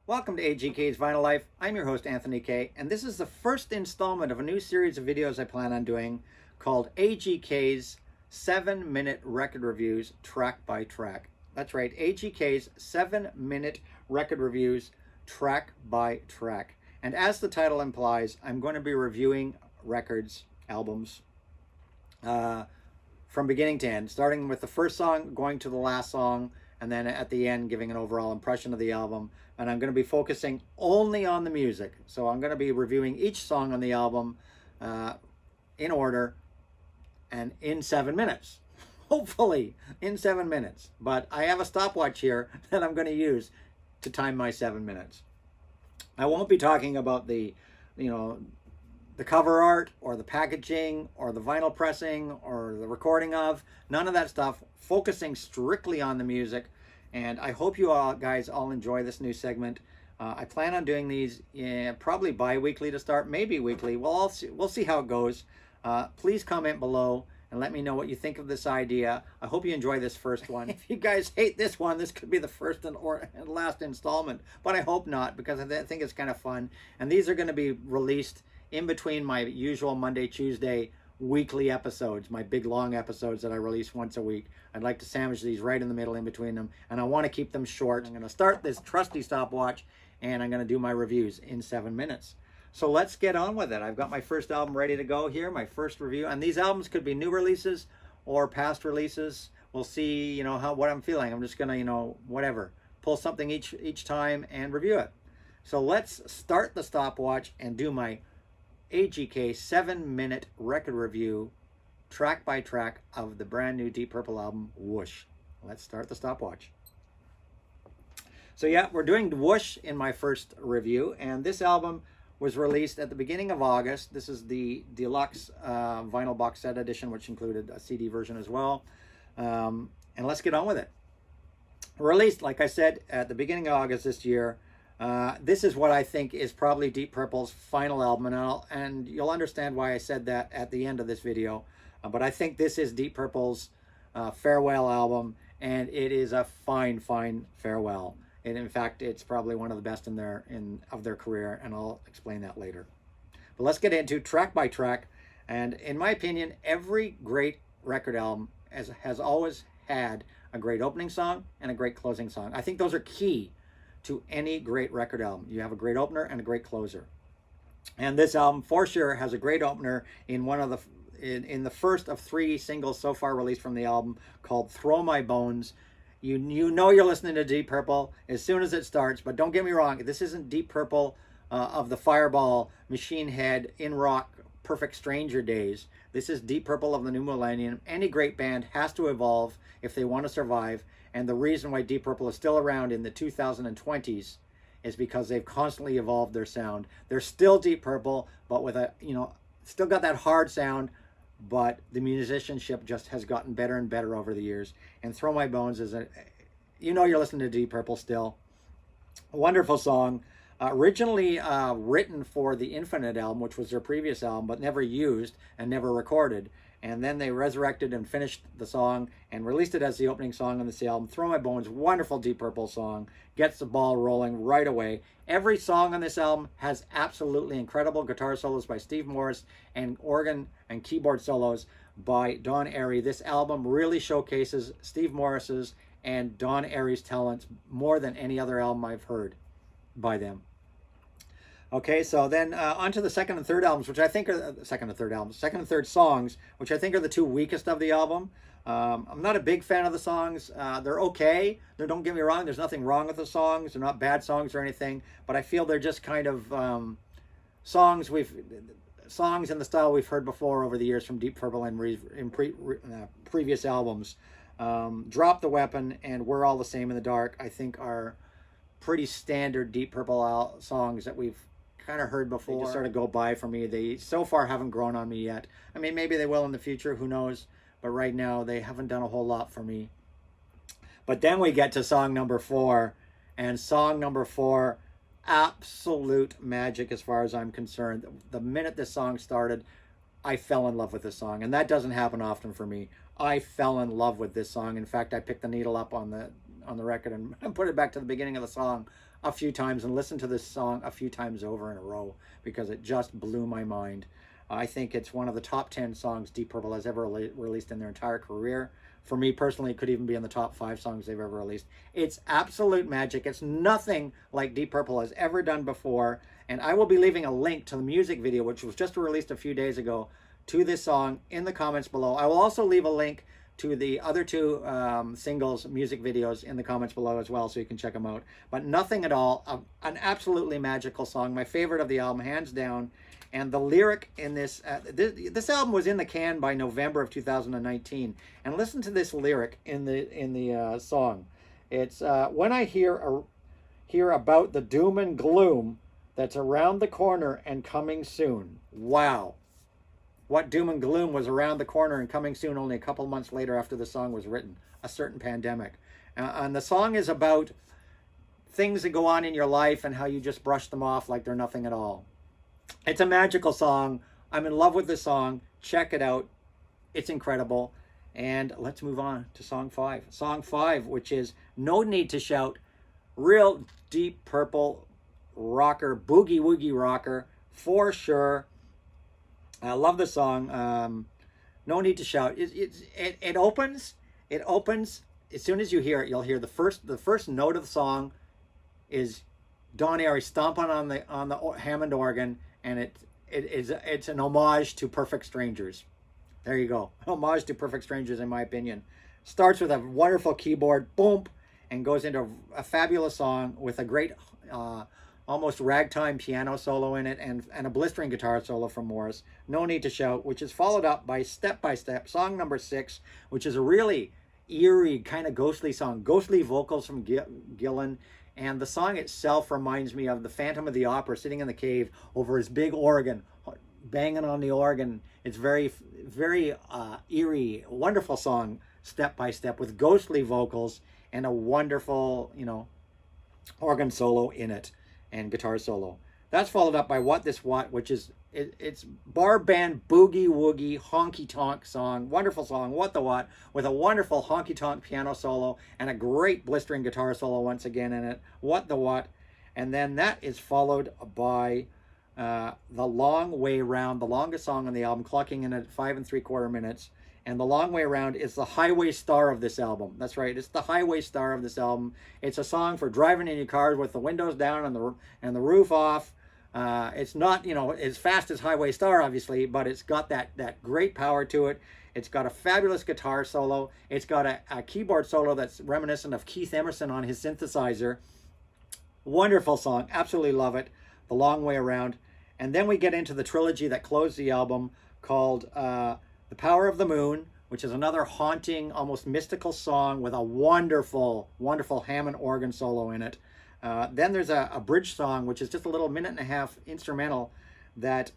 Welcome to AGK's Vinyl Life. I'm your host, Anthony K, and this is the first installment of a new series of videos I plan on doing called AGK's 7-minute record reviews track by track. That's right, AGK's 7-minute record reviews track by track. And as the title implies, I'm going to be reviewing records, albums, from beginning to end, starting with the first song, going to the last song, and then at the end giving an overall impression of the album. And I'm going to be focusing only on the music. So I'm going to be reviewing each song on the album in order and in 7 minutes. Hopefully in 7 minutes. But I have a stopwatch here that I'm going to use to time my 7 minutes. I won't be talking about the cover art or the packaging or the vinyl pressing or the recording of, none of that stuff, focusing strictly on the music. And I hope you all guys all enjoy this new segment. I plan on doing these probably bi-weekly to start, maybe weekly. We'll see how it goes. Please comment below and let me know what you think of this idea. I hope you enjoy this first one. If you guys hate this one, this could be the first and last installment, but I hope not, because I think it's kind of fun. And these are going to be released in between my usual Monday, Tuesday weekly episodes, my big long episodes that I release once a week. I'd like to sandwich these right in the middle in between them, and I want to keep them short. I'm going to start this trusty stopwatch, and I'm going to do my reviews in 7 minutes. So let's get on with it. I've got my first album ready to go here, my first review, and these albums could be new releases or past releases. We'll see, what I'm feeling. I'm just going to, whatever, pull something each time and review it. So let's start the stopwatch and do my AGK 7-minute record review track by track of the brand new Deep Purple album Woosh. Let's start the stopwatch. So yeah, we're doing Woosh in my first review, and this album was released at the beginning of August. This is the deluxe vinyl box set edition, which included a CD version as well. And let's get on with it. Released, like I said, at the beginning of August this year. This is what I think is probably Deep Purple's final album, and you'll understand why I said that at the end of this video. But I think this is Deep Purple's farewell album, and it is a fine farewell. And in fact, it's probably one of the best of their career, and I'll explain that later. But let's get into track by track. And in my opinion, every great record album has always had a great opening song and a great closing song. I think those are key to any great record album. You have a great opener and a great closer. And this album for sure has a great opener in in the first of 3 singles so far released from the album, called Throw My Bones. You know you're listening to Deep Purple as soon as it starts, but don't get me wrong, this isn't Deep Purple of the Fireball, Machine Head, In Rock, Perfect Stranger days. This is Deep Purple of the new millennium. Any great band has to evolve if they want to survive. And the reason why Deep Purple is still around in the 2020s is because they've constantly evolved their sound. They're still Deep Purple, but with still got that hard sound, but the musicianship just has gotten better and better over the years. And Throw My Bones is you're listening to Deep Purple still. A wonderful song. Originally written for the Infinite album, which was their previous album, but never used and never recorded. And then they resurrected and finished the song and released it as the opening song on this album. Throw My Bones, wonderful Deep Purple song, gets the ball rolling right away. Every song on this album has absolutely incredible guitar solos by Steve Morris and organ and keyboard solos by Don Airey. This album really showcases Steve Morris's and Don Airey's talents more than any other album I've heard by them. Okay, so then on to the second and third albums, which I think are second and third songs, which I think are the 2 weakest of the album. I'm not a big fan of the songs. They're okay. Don't get me wrong. There's nothing wrong with the songs. They're not bad songs or anything, but I feel they're just kind of songs in the style we've heard before over the years from Deep Purple in previous albums. Drop the Weapon and We're All the Same in the Dark, I think, are pretty standard Deep Purple songs that we've kind of heard before. They just sort of go by for me. They so far haven't grown on me yet. I mean, maybe they will in the future, who knows, but right now they haven't done a whole lot for me. But then we get to song number 4, and song number 4, absolute magic as far as I'm concerned. The minute this song started, I fell in love with this song, and that doesn't happen often for me. I fell in love with this song. In fact, I picked the needle up on the record and put it back to the beginning of the song a few times and listened to this song a few times over in a row because it just blew my mind. I think it's one of the top 10 songs Deep Purple has ever released in their entire career. For me personally, it could even be in the top 5 songs they've ever released. It's absolute magic. It's nothing like Deep Purple has ever done before. And I will be leaving a link to the music video, which was just released a few days ago, to this song in the comments below. I will also leave a link to the other 2 singles music videos in the comments below as well, so you can check them out. But nothing at all, an absolutely magical song. My favorite of the album, hands down. And the lyric in this, this album was in the can by November of 2019. And listen to this lyric in the song. It's when I hear about the doom and gloom that's around the corner and coming soon. Wow. What doom and gloom was around the corner and coming soon only a couple months later after the song was written? A certain pandemic. And the song is about things that go on in your life and how you just brush them off like they're nothing at all. It's a magical song. I'm in love with this song. Check it out. It's incredible. And let's move on to song 5. Song 5, which is No Need to Shout. Real Deep Purple rocker, boogie woogie rocker, for sure. I love the song. No Need to Shout. It opens. As soon as you hear it, you'll hear the first note of the song is Don Airey stomping on the Hammond organ, and it's an homage to Perfect Strangers. There you go, an homage to Perfect Strangers, in my opinion. Starts with a wonderful keyboard, boom, and goes into a fabulous song with a great, almost ragtime piano solo in it, and a blistering guitar solo from Morris. No Need to Shout, which is followed up by Step by Step, song number 6, which is a really eerie, kind of ghostly song, ghostly vocals from Gillan. And the song itself reminds me of the Phantom of the Opera sitting in the cave over his big organ, banging on the organ. It's very, very eerie, wonderful song, Step by Step, with ghostly vocals and a wonderful, organ solo in it and guitar solo. That's followed up by What This What, which is, it's bar band boogie woogie honky tonk song, wonderful song, What the What, with a wonderful honky tonk piano solo and a great blistering guitar solo once again in it, What the What. And then that is followed by The Long Way Round, the longest song on the album, clocking in at 5 3/4 minutes. And The Long Way Round is the highway star of this album. That's right, it's the highway star of this album. It's a song for driving in your cars with the windows down and the roof off. It's not, as fast as Highway Star, obviously, but it's got that great power to it. It's got a fabulous guitar solo. It's got a keyboard solo that's reminiscent of Keith Emerson on his synthesizer. Wonderful song. Absolutely love it. The Long Way Around. And then we get into the trilogy that closed the album called The Power of the Moon, which is another haunting, almost mystical song with a wonderful, wonderful Hammond organ solo in it. Then there's a bridge song, which is just a little 1.5-minute instrumental that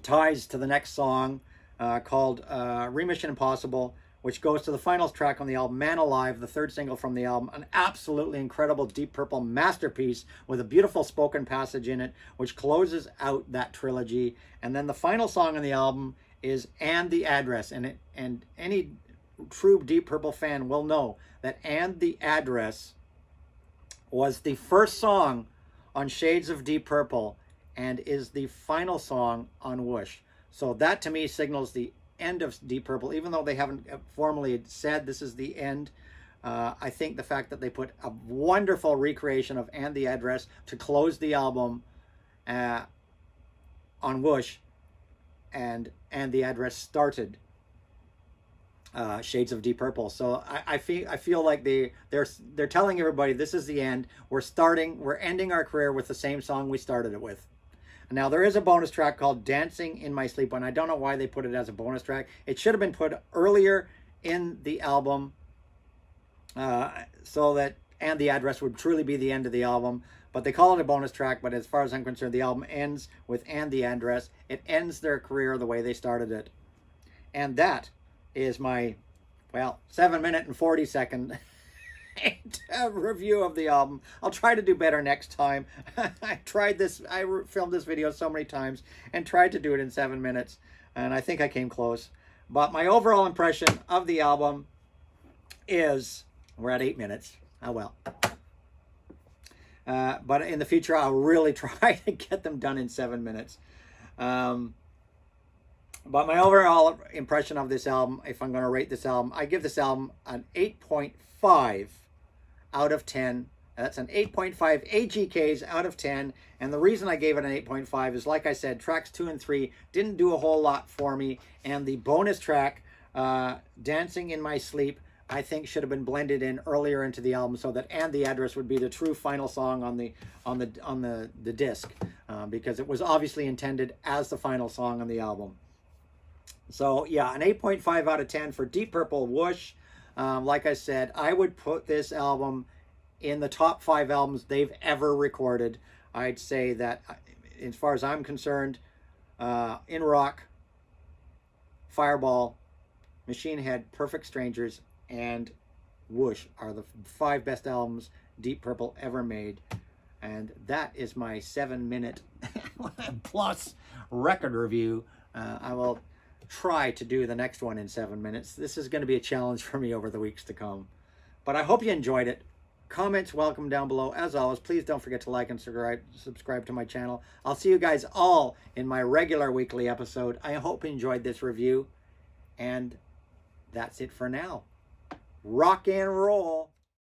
ties to the next song called Remission Impossible, which goes to the final track on the album, Man Alive, the 3rd single from the album. An absolutely incredible Deep Purple masterpiece with a beautiful spoken passage in it, which closes out that trilogy. And then the final song on the album is And the Address. And any true Deep Purple fan will know that And the Address was the first song on Shades of Deep Purple and is the final song on Woosh. So that to me signals the end of Deep Purple, even though they haven't formally said this is the end. I think the fact that they put a wonderful recreation of And the Address to close the album on Woosh, and the Address started Shades of Deep Purple. So I feel like they're telling everybody this is the end. We're ending our career with the same song we started it with. Now there is a bonus track called Dancing in My Sleep, and I don't know why they put it as a bonus track. It should have been put earlier in the album so that And the Address would truly be the end of the album. But they call it a bonus track, but as far as I'm concerned, the album ends with And the Address. It ends their career the way they started it. And that is my, 7-minute and 40-second review of the album. I'll try to do better next time. I filmed this video so many times and tried to do it in 7 minutes, and I think I came close. But my overall impression of the album is, we're at 8 minutes. Oh well. But in the future, I'll really try to get them done in 7 minutes. But my overall impression of this album, if I'm going to rate this album, I give this album an 8.5 out of 10. That's an 8.5 AGKs out of 10. And the reason I gave it an 8.5 is, like I said, tracks 2 and 3 didn't do a whole lot for me. And the bonus track, Dancing in My Sleep, I think should have been blended in earlier into the album, so that "And the Address" would be the true final song on the disc, because it was obviously intended as the final song on the album. So yeah, an 8.5 out of 10 for Deep Purple Woosh. Like I said, I would put this album in the top 5 albums they've ever recorded. I'd say that, as far as I'm concerned, In Rock, Fireball, Machine Head, Perfect Strangers, and Woosh are the 5 best albums Deep Purple ever made. And that is my 7-minute plus record review. I will try to do the next one in 7 minutes. This is going to be a challenge for me over the weeks to come. But I hope you enjoyed it. Comments welcome down below. As always, please don't forget to like and subscribe to my channel. I'll see you guys all in my regular weekly episode. I hope you enjoyed this review. And that's it for now. Rock and roll.